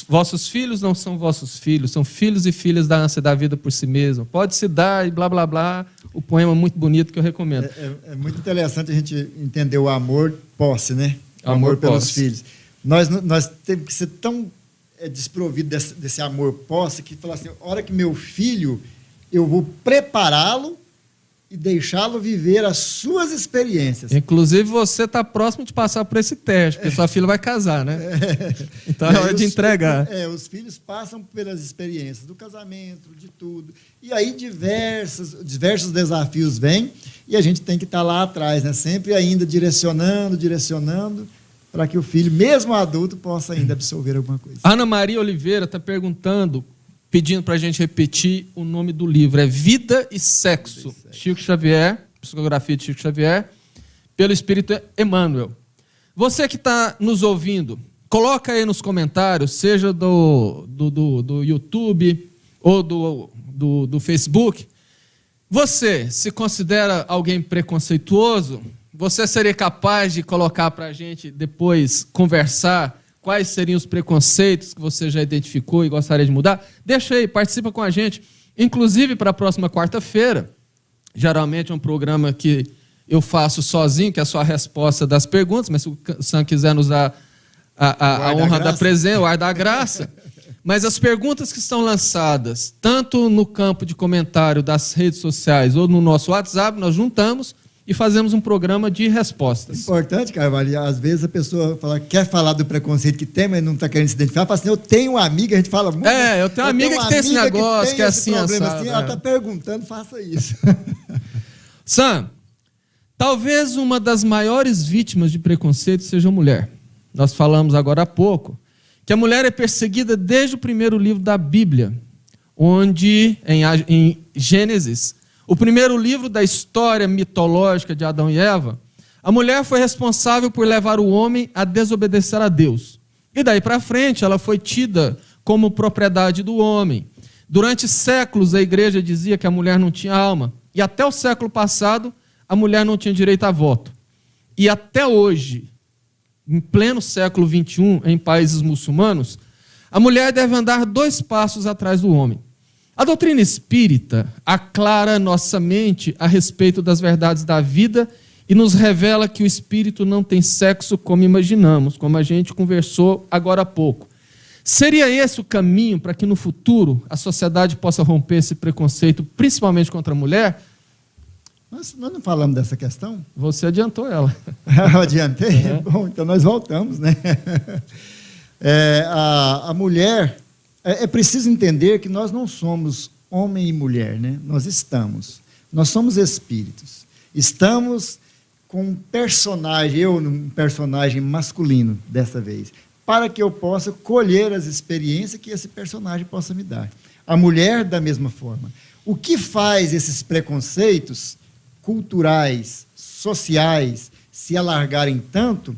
Vossos filhos não são vossos filhos, são filhos e filhas da ânsia da vida por si mesmo. Pode-se dar e blá, blá, blá. O poema muito bonito que eu recomendo. É muito interessante a gente entender o amor posse, né? O amor pelos filhos. Nós temos que ser tão desprovidos desse amor posse que falar assim, a hora que meu filho, eu vou prepará-lo e deixá-lo viver as suas experiências. Inclusive, você está próximo de passar por esse teste, porque sua filha vai casar, né? Então é hora de entregar. Os filhos passam pelas experiências do casamento, de tudo. E aí diversos desafios vêm e a gente tem que estar lá atrás, né? Sempre ainda direcionando, para que o filho, mesmo adulto, possa ainda absorver alguma coisa. Ana Maria Oliveira está perguntando, pedindo para a gente repetir o nome do livro. É Vida e Sexo, Chico Xavier, psicografia de Chico Xavier, pelo Espírito Emmanuel. Você que está nos ouvindo, coloca aí nos comentários, seja do YouTube ou do Facebook, você se considera alguém preconceituoso? Você seria capaz de colocar para a gente depois conversar quais seriam os preconceitos que você já identificou e gostaria de mudar? Deixa aí, participa com a gente. Inclusive, para a próxima quarta-feira, geralmente é um programa que eu faço sozinho, que é só a resposta das perguntas, mas se o Sam quiser nos dar a honra da presença, o ar da graça. Mas as perguntas que estão lançadas, tanto no campo de comentário das redes sociais ou no nosso WhatsApp, nós juntamos e fazemos um programa de respostas. Importante, Carvalho, às vezes a pessoa quer falar do preconceito que tem, mas não está querendo se identificar, fala assim, eu tenho uma amiga, a gente fala muito. Eu tenho uma amiga que tem esse negócio, que é assim, assim, ela está perguntando, faça isso. Sam, talvez uma das maiores vítimas de preconceito seja a mulher. Nós falamos agora há pouco que a mulher é perseguida desde o primeiro livro da Bíblia, onde, em Gênesis, o primeiro livro da história mitológica de Adão e Eva, a mulher foi responsável por levar o homem a desobedecer a Deus. E daí para frente ela foi tida como propriedade do homem. Durante séculos a igreja dizia que a mulher não tinha alma. E até o século passado a mulher não tinha direito a voto. E até hoje, em pleno século XXI, em países muçulmanos, a mulher deve andar 2 passos atrás do homem. A doutrina espírita aclara nossa mente a respeito das verdades da vida e nos revela que o espírito não tem sexo como imaginamos, como a gente conversou agora há pouco. Seria esse o caminho para que no futuro a sociedade possa romper esse preconceito, principalmente contra a mulher? Nós não falamos dessa questão? Você adiantou ela. Eu adiantei? Bom, então nós voltamos, né? A mulher, é preciso entender que nós não somos homem e mulher, né? Nós somos espíritos. Estamos com um personagem masculino dessa vez, para que eu possa colher as experiências que esse personagem possa me dar. A mulher, da mesma forma. O que faz esses preconceitos culturais, sociais, se alargarem tanto,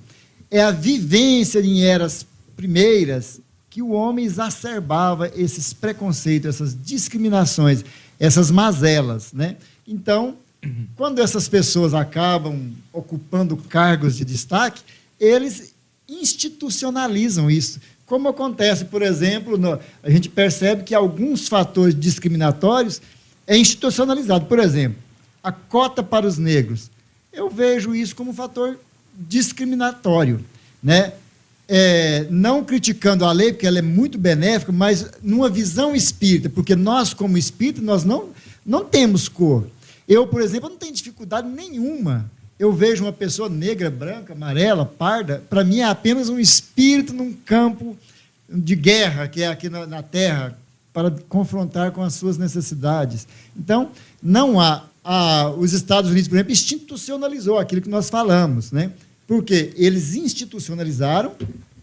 é a vivência em eras primeiras que o homem exacerbava esses preconceitos, essas discriminações, essas mazelas, né? Então, quando essas pessoas acabam ocupando cargos de destaque, eles institucionalizam isso. Como acontece, por exemplo, a gente percebe que alguns fatores discriminatórios é institucionalizado. Por exemplo, a cota para os negros. Eu vejo isso como um fator discriminatório, né? Não criticando a lei, porque ela é muito benéfica, mas numa visão espírita, porque nós, como espírita, nós não temos cor. Eu, por exemplo, não tenho dificuldade nenhuma. Eu vejo uma pessoa negra, branca, amarela, parda, para mim é apenas um espírito num campo de guerra, que é aqui na Terra, para confrontar com as suas necessidades. Então, não há... Os Estados Unidos, por exemplo, institucionalizou aquilo que nós falamos, né? Porque eles institucionalizaram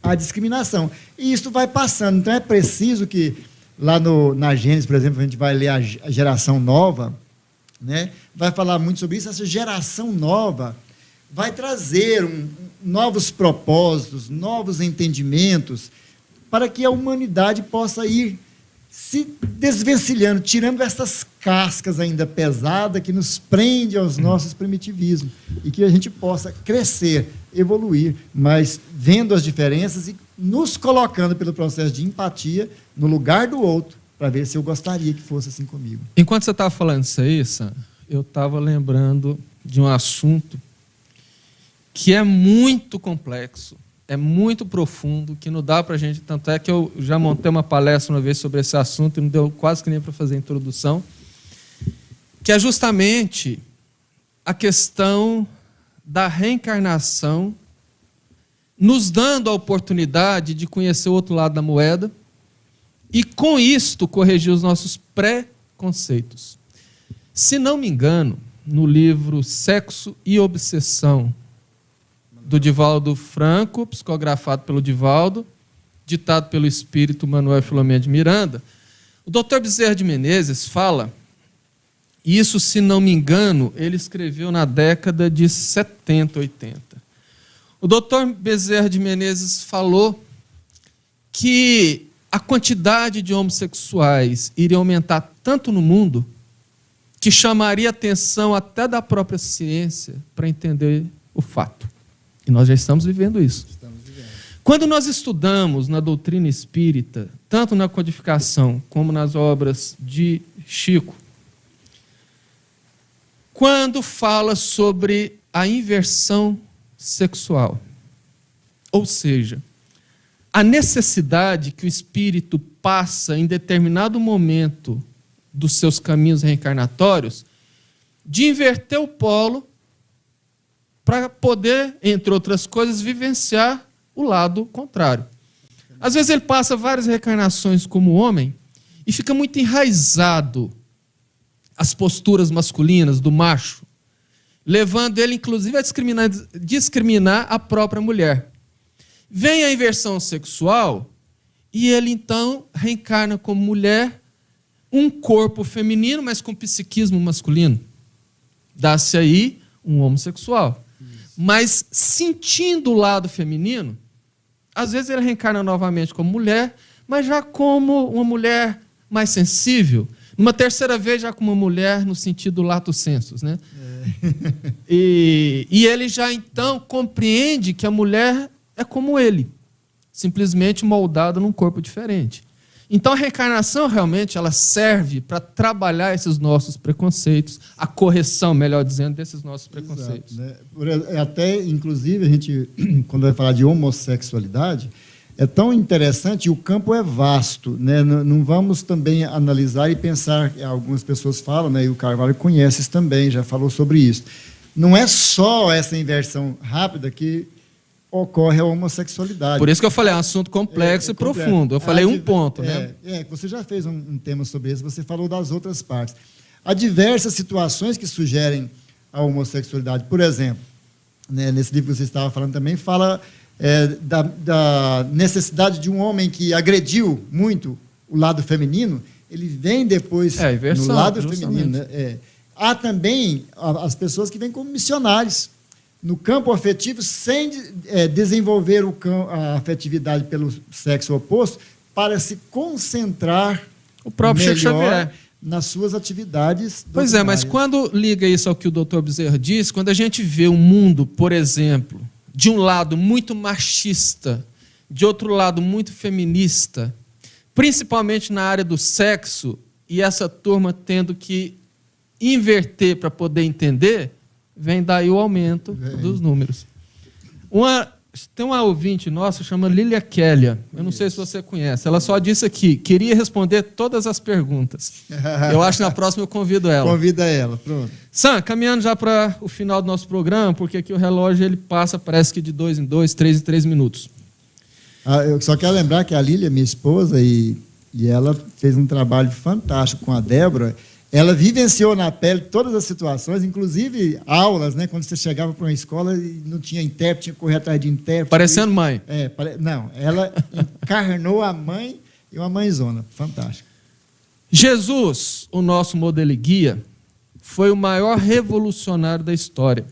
a discriminação. E isso vai passando. Então, é preciso que, lá na Gênesis, por exemplo, a gente vai ler a geração nova, né? Vai falar muito sobre isso. Essa geração nova vai trazer novos propósitos, novos entendimentos, para que a humanidade possa ir se desvencilhando, tirando essas cascas ainda pesadas que nos prende aos nossos primitivismos, e que a gente possa crescer, evoluir, mas vendo as diferenças e nos colocando pelo processo de empatia no lugar do outro, para ver se eu gostaria que fosse assim comigo. Enquanto você estava falando isso aí, Sam, eu estava lembrando de um assunto que é muito complexo, é muito profundo, que não dá para a gente... Tanto é que eu já montei uma palestra uma vez sobre esse assunto e não deu quase que nem para fazer a introdução, que é justamente a questão da reencarnação, nos dando a oportunidade de conhecer o outro lado da moeda e, com isto, corrigir os nossos preconceitos. Se não me engano, no livro Sexo e Obsessão, do Divaldo Franco, psicografado pelo Divaldo, ditado pelo espírito Manuel Filomeno de Miranda, o Dr. Bezerra de Menezes fala, e isso, se não me engano, ele escreveu na década de 70, 80. O Dr. Bezerra de Menezes falou que a quantidade de homossexuais iria aumentar tanto no mundo que chamaria a atenção até da própria ciência para entender o fato. E nós já estamos vivendo isso. Quando nós estudamos na doutrina espírita, tanto na codificação como nas obras de Chico, quando fala sobre a inversão sexual, ou seja, a necessidade que o espírito passa em determinado momento dos seus caminhos reencarnatórios de inverter o polo para poder, entre outras coisas, vivenciar o lado contrário. Às vezes ele passa várias reencarnações como homem e fica muito enraizado as posturas masculinas do macho, levando ele, inclusive, a discriminar a própria mulher. Vem a inversão sexual e ele, então, reencarna como mulher, um corpo feminino, mas com psiquismo masculino. Dá-se aí um homossexual. Mas, sentindo o lado feminino, às vezes ele reencarna novamente como mulher, mas já como uma mulher mais sensível. Numa terceira vez, já como uma mulher no sentido lato sensus, né? E ele já, então, compreende que a mulher é como ele, simplesmente moldada num corpo diferente. Então, a reencarnação, realmente, ela serve para trabalhar esses nossos preconceitos, a correção, melhor dizendo, desses nossos preconceitos. Exato, né? Até, inclusive, a gente, quando vai falar de homossexualidade, é tão interessante, e o campo é vasto, né? Não vamos também analisar e pensar, algumas pessoas falam, né? E o Carvalho conhece isso também, já falou sobre isso. Não é só essa inversão rápida que ocorre a homossexualidade. Por isso que eu falei, é um assunto complexo e profundo. Eu falei um ponto, né? Você já fez um tema sobre isso, você falou das outras partes. Há diversas situações que sugerem a homossexualidade. Por exemplo, né, nesse livro que você estava falando também, fala da necessidade de um homem que agrediu muito o lado feminino, ele vem depois no lado feminino. Né? Há também as pessoas que vêm como missionários no campo afetivo, sem desenvolver a afetividade pelo sexo oposto, para se concentrar o próprio Chico Xavier nas suas atividades doutrinárias. Pois é, mas quando liga isso ao que o doutor Bezerra disse, quando a gente vê um mundo, por exemplo, de um lado muito machista, de outro lado muito feminista, principalmente na área do sexo, e essa turma tendo que inverter para poder entender, vem daí o aumento dos números. Tem uma ouvinte nossa, chama Lília Kélia. Eu não sei se você conhece. Ela só disse aqui, queria responder todas as perguntas. Eu acho que na próxima eu convido ela. Convida ela, pronto. Sam, caminhando já para o final do nosso programa, porque aqui o relógio ele passa, parece que de 2 em 2, 3 em 3 minutos. Eu só quero lembrar que a Lília, minha esposa, e ela fez um trabalho fantástico com a Débora. Ela vivenciou na pele todas as situações, inclusive aulas, né? Quando você chegava para uma escola e não tinha intérprete, tinha que correr atrás de intérprete. Parecendo mãe. Não, ela encarnou a mãe e uma mãezona. Fantástico. Jesus, o nosso modelo e guia, foi o maior revolucionário da história.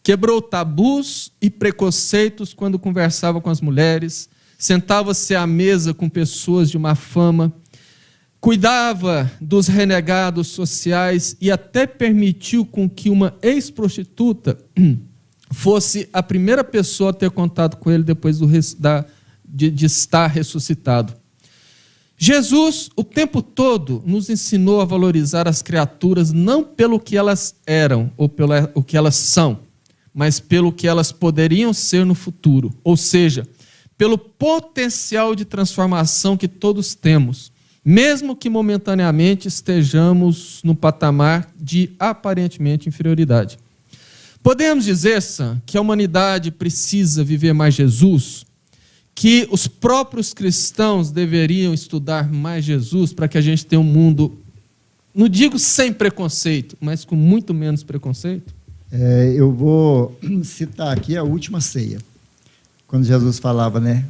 Quebrou tabus e preconceitos quando conversava com as mulheres, sentava-se à mesa com pessoas de má fama, cuidava dos renegados sociais e até permitiu com que uma ex-prostituta fosse a primeira pessoa a ter contato com ele depois de estar ressuscitado. Jesus, o tempo todo, nos ensinou a valorizar as criaturas não pelo que elas eram ou pelo o que elas são, mas pelo que elas poderiam ser no futuro, ou seja, pelo potencial de transformação que todos temos, mesmo que momentaneamente estejamos no patamar de aparentemente inferioridade. Podemos dizer, Sam, que a humanidade precisa viver mais Jesus, que os próprios cristãos deveriam estudar mais Jesus para que a gente tenha um mundo, não digo sem preconceito, mas com muito menos preconceito? Eu vou citar aqui a última ceia, quando Jesus falava, né?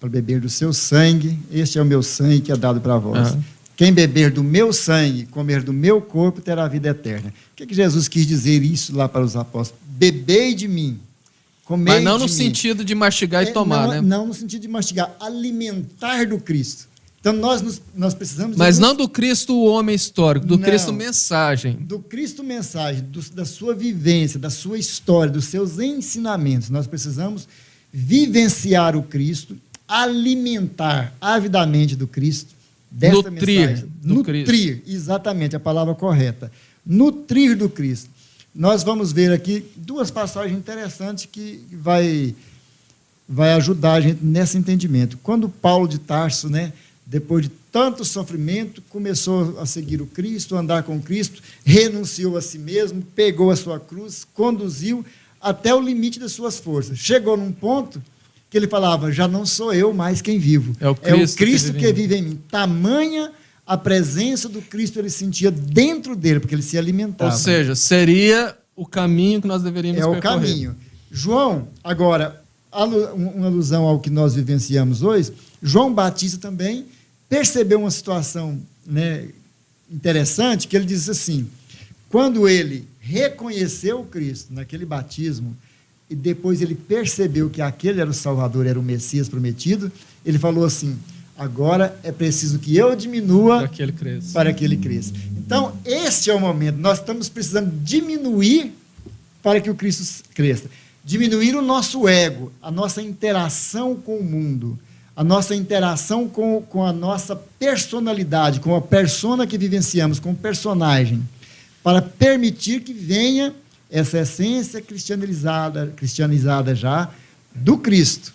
Para beber do seu sangue, este é o meu sangue que é dado para vós. Quem beber do meu sangue, comer do meu corpo, terá vida eterna. O que Jesus quis dizer isso lá para os apóstolos? Bebei de mim, comei de mim. Mas não no sentido de mastigar e tomar, né? Não no sentido de mastigar, alimentar do Cristo. Então nós precisamos... Mas não do Cristo o homem histórico, do Cristo mensagem. Do Cristo mensagem, da sua vivência, da sua história, dos seus ensinamentos. Nós precisamos vivenciar o Cristo, alimentar avidamente do Cristo, dessa mensagem. Nutrir, exatamente, a palavra correta. Nutrir do Cristo. Nós vamos ver aqui 2 passagens interessantes que vai ajudar a gente nesse entendimento. Quando Paulo de Tarso, né, depois de tanto sofrimento, começou a seguir o Cristo, a andar com Cristo, renunciou a si mesmo, pegou a sua cruz, conduziu até o limite das suas forças. Chegou num ponto que ele falava, já não sou eu mais quem vivo. É o Cristo que vive em mim. Tamanha a presença do Cristo ele sentia dentro dele, porque ele se alimentava. Ou seja, seria o caminho que nós deveríamos percorrer. É o caminho. João, agora, uma alusão ao que nós vivenciamos hoje, João Batista também percebeu uma situação, né, interessante, que ele diz assim, quando ele reconheceu o Cristo naquele batismo, e depois ele percebeu que aquele era o Salvador, era o Messias prometido, ele falou assim, agora é preciso que eu diminua para que ele cresça. Então, este é o momento, nós estamos precisando diminuir para que o Cristo cresça. Diminuir o nosso ego, a nossa interação com o mundo, a nossa interação com a nossa personalidade, com a persona que vivenciamos, com o personagem, para permitir que venha essa essência cristianizada já do Cristo.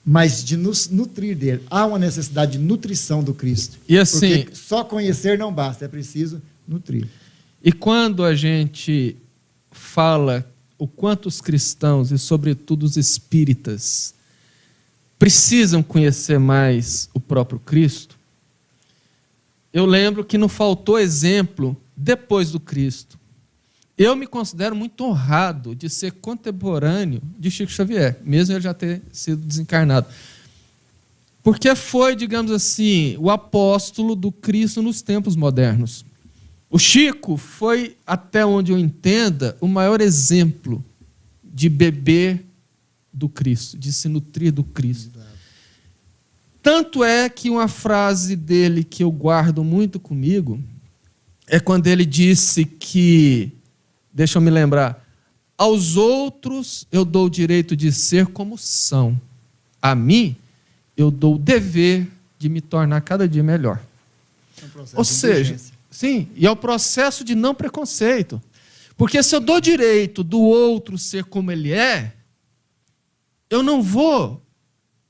mas de nos nutrir dele. Há uma necessidade de nutrição do Cristo. E assim, porque só conhecer não basta, é preciso nutrir. E quando a gente fala o quanto os cristãos, e sobretudo os espíritas, precisam conhecer mais o próprio Cristo, eu lembro que não faltou exemplo depois do Cristo. Eu me considero muito honrado de ser contemporâneo de Chico Xavier, mesmo ele já ter sido desencarnado. Porque foi, digamos assim, o apóstolo do Cristo nos tempos modernos. O Chico foi, até onde eu entenda, o maior exemplo de beber do Cristo, de se nutrir do Cristo. Tanto é que uma frase dele que eu guardo muito comigo é quando ele disse que, deixa eu me lembrar, aos outros eu dou o direito de ser como são. A mim, eu dou o dever de me tornar cada dia melhor. Ou seja, sim, e é o processo de não preconceito. Porque se eu dou direito do outro ser como ele é, eu não vou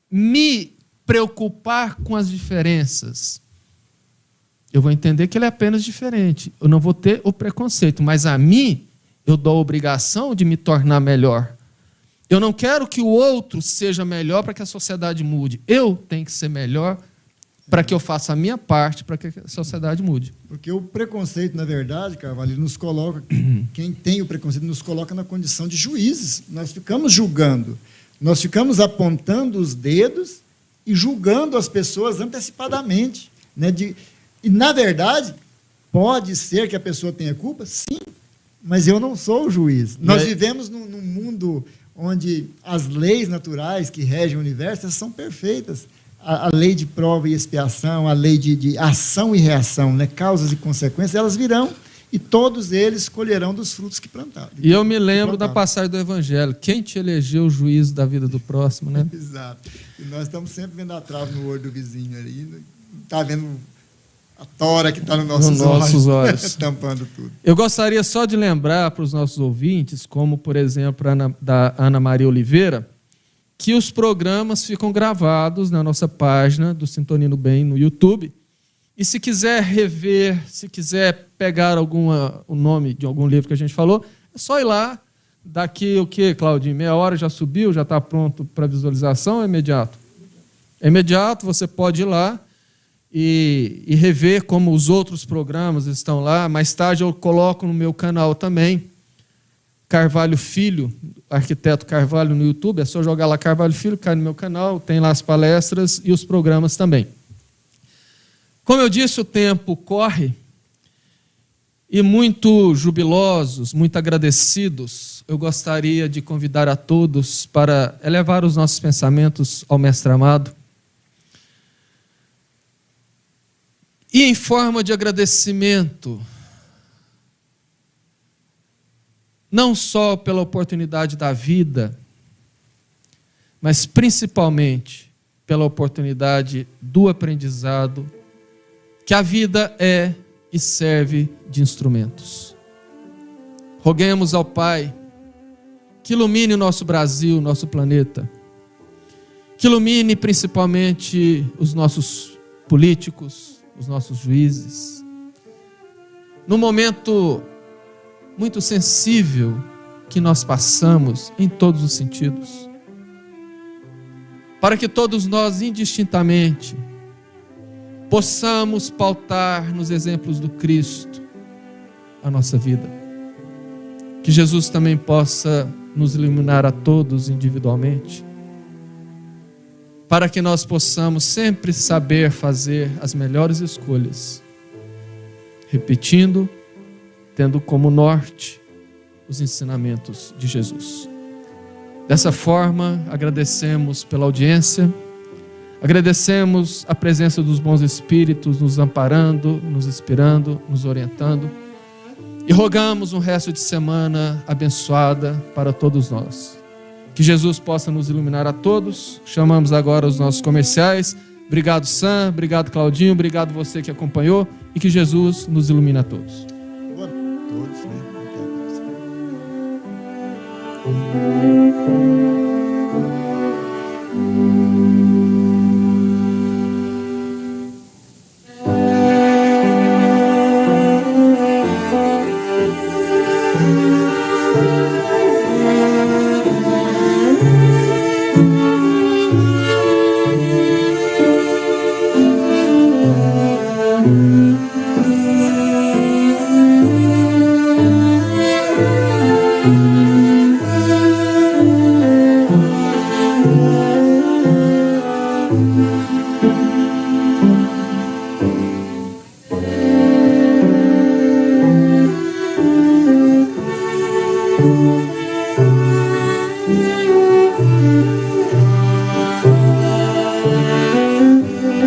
me preocupar com as diferenças. Eu vou entender que ele é apenas diferente. Eu não vou ter o preconceito, mas a mim, eu dou a obrigação de me tornar melhor. Eu não quero que o outro seja melhor para que a sociedade mude. Eu tenho que ser melhor para que eu faça a minha parte para que a sociedade mude. Porque o preconceito, na verdade, Carvalho, ele nos coloca, quem tem o preconceito nos coloca na condição de juízes. Nós ficamos julgando, nós ficamos apontando os dedos e julgando as pessoas antecipadamente. Né? E, na verdade, pode ser que a pessoa tenha culpa? Sim, mas eu não sou o juiz. Nós vivemos num mundo onde as leis naturais que regem o universo são perfeitas. A lei de prova e expiação, a lei de ação e reação, né? Causas e consequências, elas virão e todos eles colherão dos frutos que plantaram. E eu me lembro da passagem do Evangelho. Quem te elegeu o juiz da vida do próximo, né? Exato. E nós estamos sempre vendo a trave no olho do vizinho ali, está vendo a tora que está nos nossos olhos. Tampando tudo. Eu gostaria só de lembrar para os nossos ouvintes, como, por exemplo, da Ana Maria Oliveira, que os programas ficam gravados na nossa página do Sintonia no Bem no YouTube. E se quiser rever, se quiser pegar o nome de algum livro que a gente falou, é só ir lá. Daqui o quê, Claudinho? Meia hora já subiu, já está pronto para visualização ou é imediato? É imediato, você pode ir lá e rever como os outros programas estão lá. Mais tarde eu coloco no meu canal também, Carvalho Filho, Arquiteto Carvalho no YouTube, é só jogar lá Carvalho Filho, cai no meu canal, tem lá as palestras e os programas também. Como eu disse, o tempo corre e muito jubilosos, muito agradecidos, eu gostaria de convidar a todos para elevar os nossos pensamentos ao Mestre amado. E em forma de agradecimento, não só pela oportunidade da vida, mas principalmente pela oportunidade do aprendizado, que a vida é e serve de instrumentos. Roguemos ao Pai que ilumine o nosso Brasil, o nosso planeta, que ilumine principalmente os nossos políticos, os nossos juízes. No momento muito sensível que nós passamos em todos os sentidos, para que todos nós indistintamente possamos pautar nos exemplos do Cristo a nossa vida. Que Jesus também possa nos iluminar a todos individualmente, para que nós possamos sempre saber fazer as melhores escolhas, repetindo, tendo como norte os ensinamentos de Jesus. Dessa forma, agradecemos pela audiência, agradecemos a presença dos bons espíritos nos amparando, nos inspirando, nos orientando e rogamos um resto de semana abençoada para todos nós. Que Jesus possa nos iluminar a todos. Chamamos agora os nossos comerciais. Obrigado, Sam, obrigado, Claudinho, obrigado você que acompanhou e que Jesus nos ilumine a todos. Boa a todos, né? Até a próxima.